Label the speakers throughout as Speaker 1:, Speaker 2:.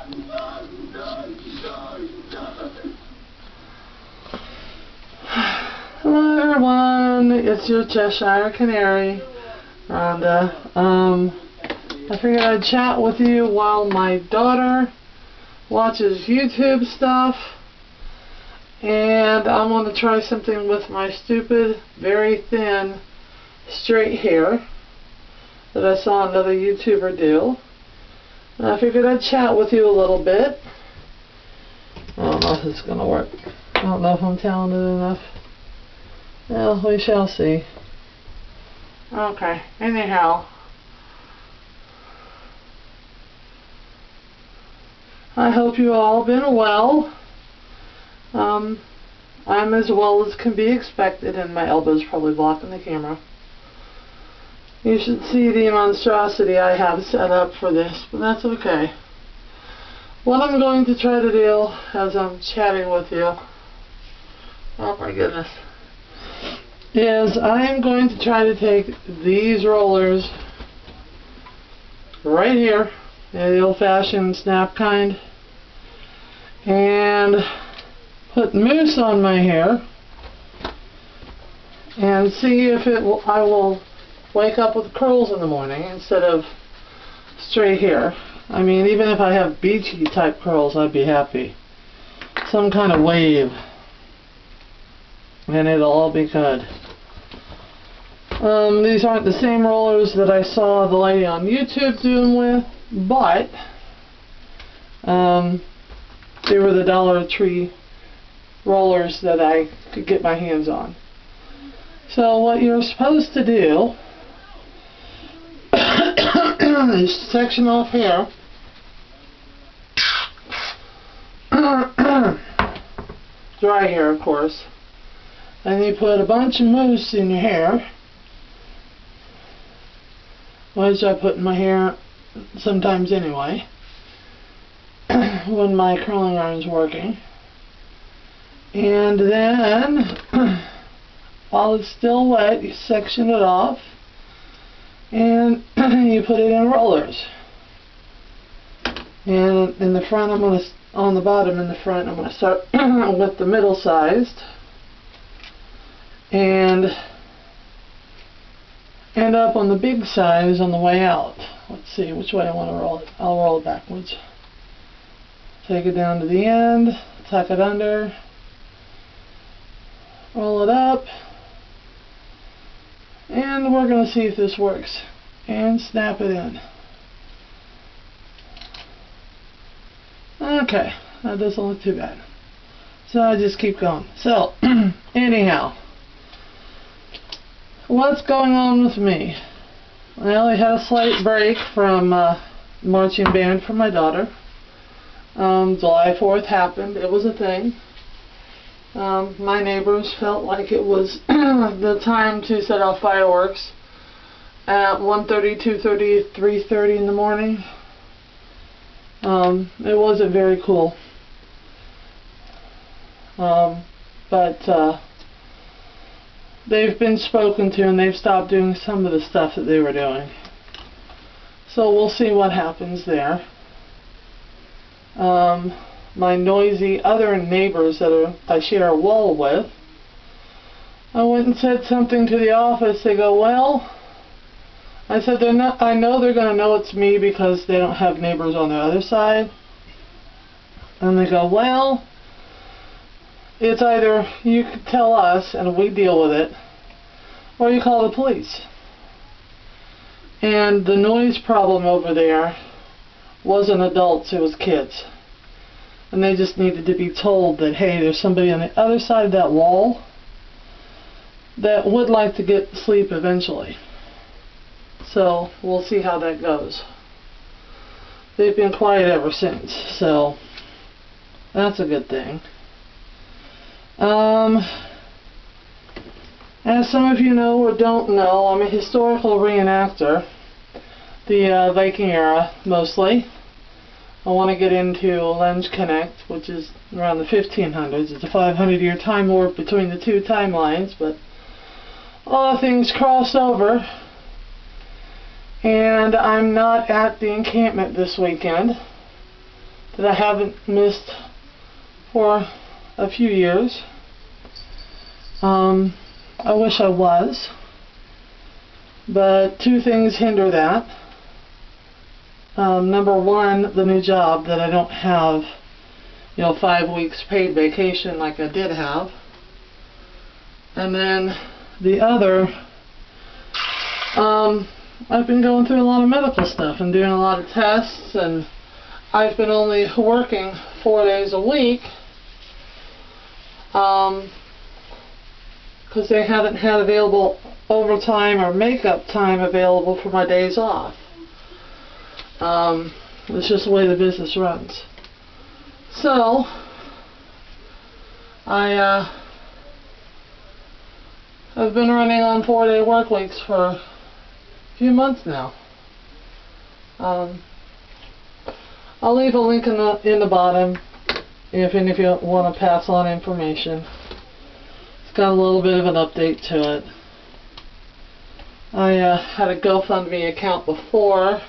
Speaker 1: Hello everyone, it's your Cheshire Canary, Rhonda. I figured I'd chat with you while my daughter watches YouTube stuff, and I'm going to try something with my stupid, very thin, straight hair that I saw another YouTuber do. And I figured I'd chat with you a little bit. I don't know if it's going to work. I don't know if I'm talented enough. Well, we shall see. Okay, anyhow. I hope you all been well. I'm as well as can be expected, and my elbow's probably blocking the camera. You should see the monstrosity I have set up for this, but that's okay. What I'm going to try to do as I'm chatting with you, oh my goodness, is I am going to try to take these rollers right here, the old-fashioned snap kind, and put mousse on my hair and see if I will wake up with curls in the morning instead of straight hair. I mean, even if I have beachy type curls, I'd be happy. Some kind of wave, and it'll all be good. These aren't the same rollers that I saw the lady on YouTube doing with, but they were the Dollar Tree rollers that I could get my hands on. So what you're supposed to do is section off here, dry hair of course, and you put a bunch of mousse in your hair, which I put in my hair sometimes anyway when my curling iron's working. And then while it's still wet, you section it off and you put it in rollers. And in the front, on the bottom in the front, I'm going to start with the middle sized and end up on the big size on the way out. Let's see which way I want to roll it. I'll roll it backwards. Take it down to the end, tuck it under, roll it up, and we're going to see if this works, and snap it in. Okay, that doesn't look too bad. So I just keep going. So, anyhow, what's going on with me? Well, I had a slight break from marching band for my daughter. July 4th happened. It was a thing. My neighbors felt like it was the time to set off fireworks at 1:30, 2:30, 3:30 in the morning. It wasn't very cool. But they've been spoken to and they've stopped doing some of the stuff that they were doing. So we'll see what happens there. My noisy other neighbors that I share a wall with, I went and said something to the office. They go, well, I said, I know they're going to know it's me because they don't have neighbors on the other side. And they go, well, it's either you could tell us and we deal with it, or you call the police. And the noise problem over there wasn't adults, it was kids. And they just needed to be told that, hey, there's somebody on the other side of that wall that would like to get sleep eventually. So we'll see how that goes. They've been quiet ever since, so that's a good thing. As some of you know or don't know, I'm a historical reenactor, the Viking era mostly. I want to get into Lens Connect, which is around the 1500s. It's a 500-year time warp between the two timelines, but all things cross over. And I'm not at the encampment this weekend, that I haven't missed for a few years. I wish I was, but two things hinder that. Number one, the new job, that I don't have, 5 weeks paid vacation like I did have. And then the other, I've been going through a lot of medical stuff and doing a lot of tests, and I've been only working 4 days a week because they haven't had available overtime or makeup time available for my days off. It's just the way the business runs. So I've been running on 4-day work weeks for a few months now. I'll leave a link in the bottom if any of you want to pass on information. It's got a little bit of an update to it. I had a GoFundMe account before.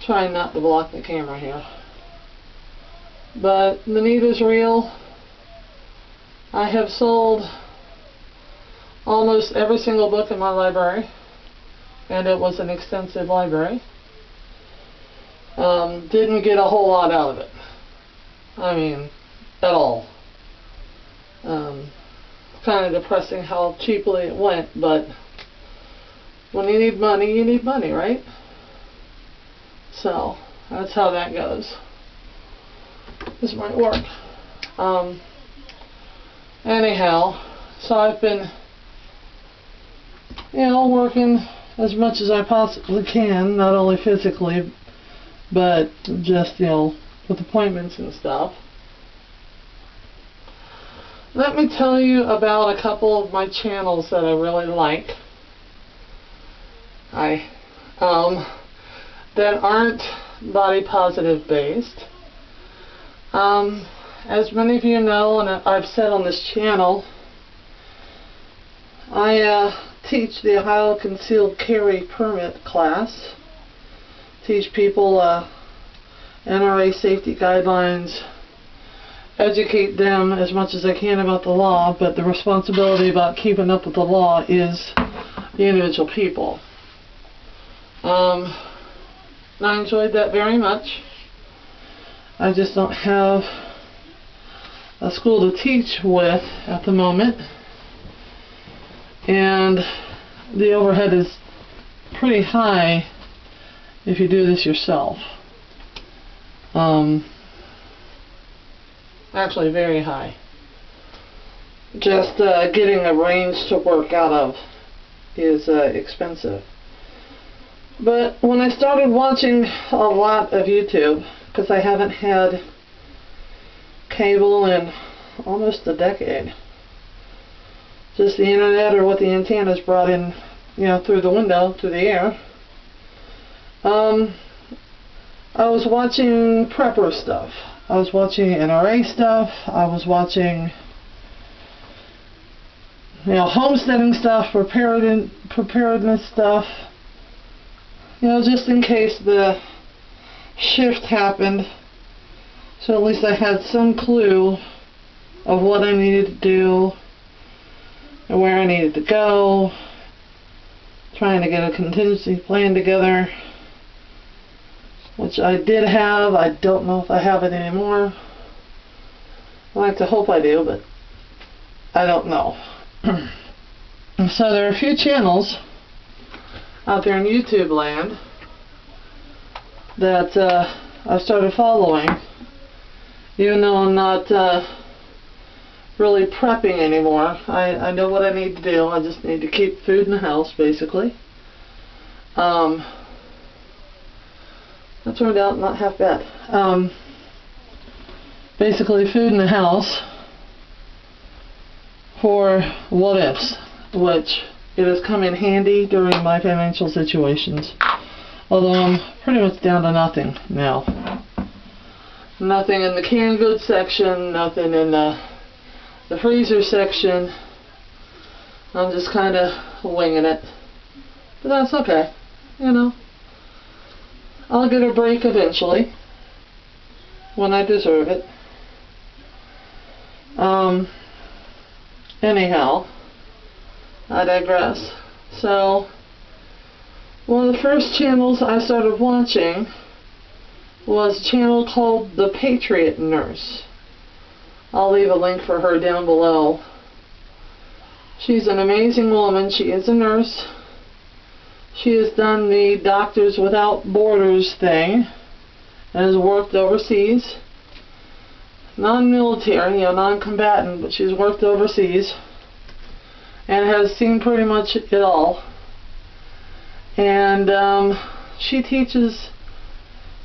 Speaker 1: Trying not to block the camera here. But the need is real. I have sold almost every single book in my library, and it was an extensive library. Didn't get a whole lot out of it. I mean, at all. Kind of depressing how cheaply it went, but when you need money, right? So that's how that goes. This might work. Anyhow, so I've been, working as much as I possibly can, not only physically, but just, with appointments and stuff. Let me tell you about a couple of my channels that I really like. That aren't body positive based. As many of you know, and I've said on this channel, I teach the Ohio Concealed Carry Permit class. Teach people NRA safety guidelines, educate them as much as I can about the law, but the responsibility about keeping up with the law is the individual people. I enjoyed that very much. I just don't have a school to teach with at the moment, and the overhead is pretty high if you do this yourself. Actually very high. Just getting a range to work out of is expensive. But when I started watching a lot of YouTube, because I haven't had cable in almost a decade, just the internet or what the antennas brought in, through the window, through the air, I was watching prepper stuff. I was watching NRA stuff. I was watching, homesteading stuff, preparedness stuff. Just in case the shift happened, so at least I had some clue of what I needed to do and where I needed to go, trying to get a contingency plan together, which I did have. I don't know if I have it anymore. I like to hope I do, but I don't know. So there are a few channels out there in YouTube land that I've started following, even though I'm not really prepping anymore. I know what I need to do. I just need to keep food in the house, basically. That turned out not half bad. Basically food in the house for what ifs, which it has come in handy during my financial situations. Although I'm pretty much down to nothing now. Nothing in the canned goods section, nothing in the freezer section. I'm just kind of winging it. But that's okay, I'll get a break eventually. when I deserve it. Anyhow, I digress. So, one of the first channels I started watching was a channel called the Patriot Nurse. I'll leave a link for her down below. She's an amazing woman. She is a nurse. She has done the Doctors Without Borders thing and has worked overseas. Non-military, non-combatant, but she's worked overseas and has seen pretty much it all. And she teaches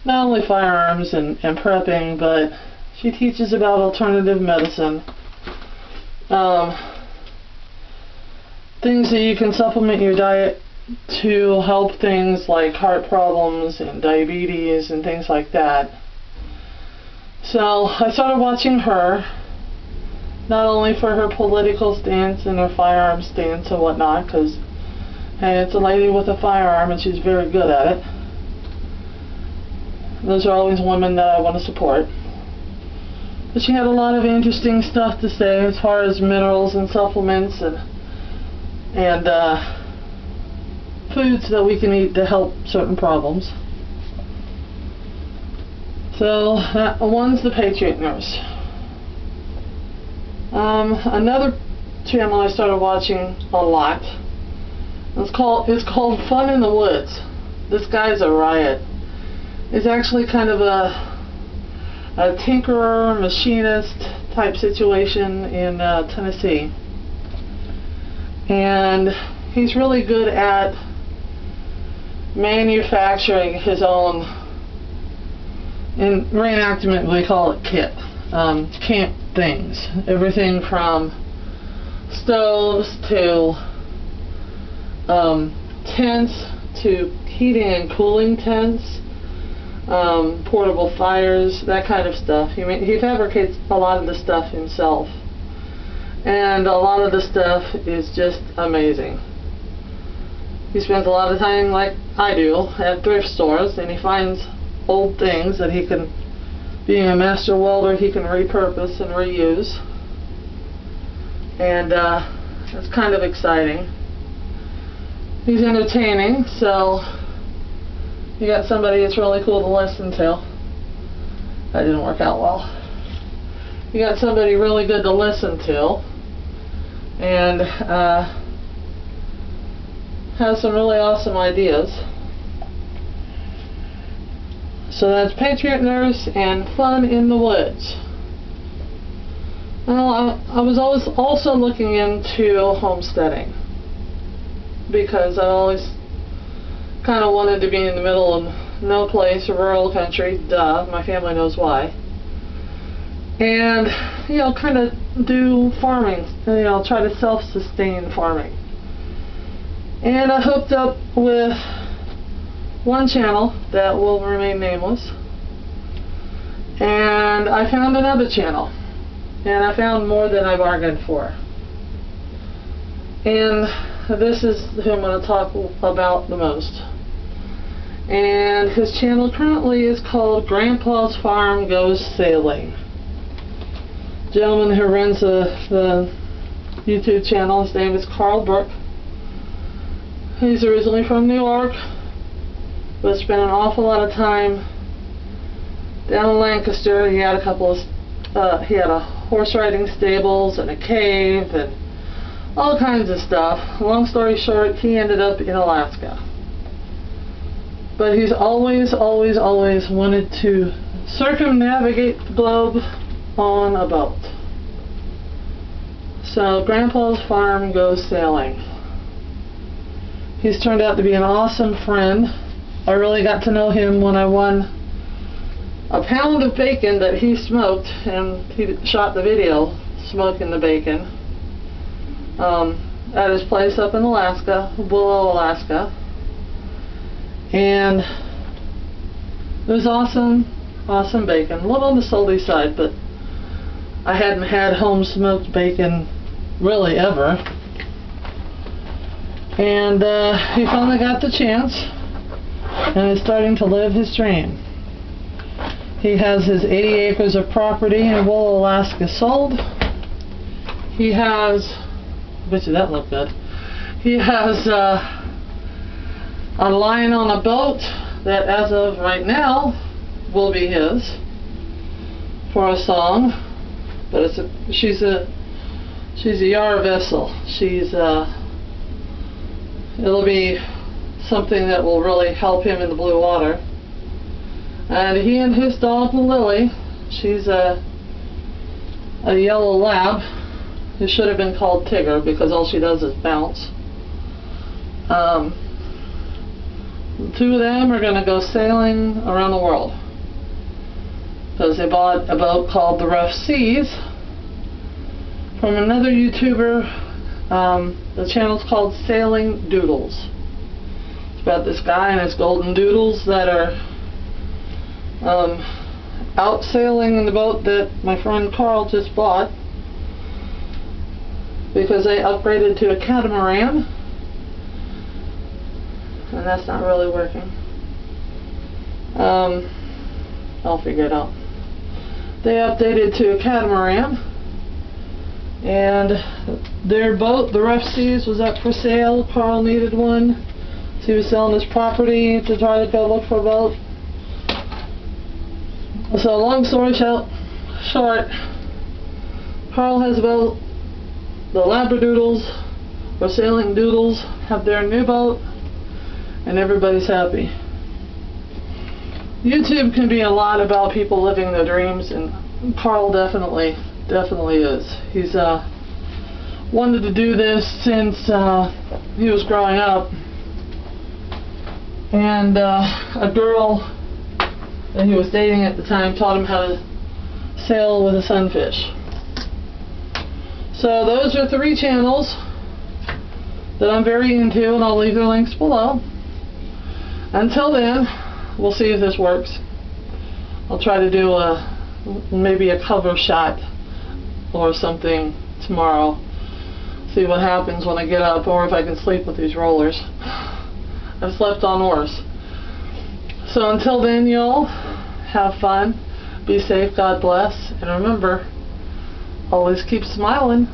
Speaker 1: not only firearms and prepping, but she teaches about alternative medicine. Things that you can supplement your diet to help things like heart problems and diabetes and things like that. So I started watching her, not only for her political stance and her firearm stance and whatnot, because hey, it's a lady with a firearm and she's very good at it. Those are always women that I want to support. But she had a lot of interesting stuff to say as far as minerals and supplements and foods that we can eat to help certain problems. So that one's the Patriot Nurse. Another channel I started watching a lot. It's called Fun in the Woods. This guy's a riot. He's actually kind of a tinkerer, machinist type situation in Tennessee. And he's really good at manufacturing his own, in reenactment we call it kit, camp things. Everything from stoves to tents to heating and cooling tents, portable fires, that kind of stuff. He fabricates a lot of the stuff himself. And a lot of the stuff is just amazing. He spends a lot of time, like I do, at thrift stores, and he finds old things that he can, being a master welder, he can repurpose and reuse. And it's kind of exciting. He's entertaining, so you got somebody that's really cool to listen to. That didn't work out well. You got somebody really good to listen to, and has some really awesome ideas. So that's Patriot Nurse and Fun in the Woods. Well, I was always also looking into homesteading, because I always kind of wanted to be in the middle of no place, a rural country, duh, my family knows why. And, kind of do farming, try to self-sustain farming. And I hooked up with one channel that will remain nameless, and I found another channel, and I found more than I bargained for. And this is who I'm going to talk about the most. And his channel currently is called Grandpa's Farm Goes Sailing. The gentleman who runs the YouTube channel, his name is Carl Burke. He's originally from New York, but spent an awful lot of time down in Lancaster. He had he had a horse riding stables and a cave and all kinds of stuff. Long story short, he ended up in Alaska. But he's always wanted to circumnavigate the globe on a boat. So Grandpa's Farm Goes Sailing. He's turned out to be an awesome friend. I really got to know him when I won a pound of bacon that he smoked, and he shot the video smoking the bacon at his place up in Alaska, Willow, Alaska. And it was awesome bacon. A little on the salty side, but I hadn't had home smoked bacon really ever. And he finally got the chance and is starting to live his dream. He has his 80 acres of property in Wool, Alaska sold. He has, I bet you that looked good. He has a line on a boat that as of right now will be his for a song, but she's a yard vessel. It'll be something that will really help him in the blue water. And he and his dog Lily, she's a yellow lab. It should have been called Tigger because all she does is bounce. The two of them are going to go sailing around the world because they bought a boat called the Rough Seas from another YouTuber. The channel's called Sailing Doodles. It's about this guy and his golden doodles that are out sailing in the boat that my friend Carl just bought because they upgraded to a catamaran, and that's not really working. I'll figure it out. They updated to a catamaran, and their boat, the Rough Seas, was up for sale. Carl needed one, so he was selling his property to try to go look for a boat. So long story short, Carl has a boat. The Labradoodles, or Sailing Doodles, have their new boat, and everybody's happy. YouTube can be a lot about people living their dreams, and Carl definitely is. He's wanted to do this since he was growing up, and a girl that he was dating at the time taught him how to sail with a sunfish. So those are 3 channels that I'm very into, and I'll leave their links below. Until then, we'll see if this works. I'll try to do maybe a cover shot or something tomorrow. See what happens when I get up, or if I can sleep with these rollers. I've slept on worse. So until then, y'all, have fun, be safe, God bless, and remember, always keep smiling.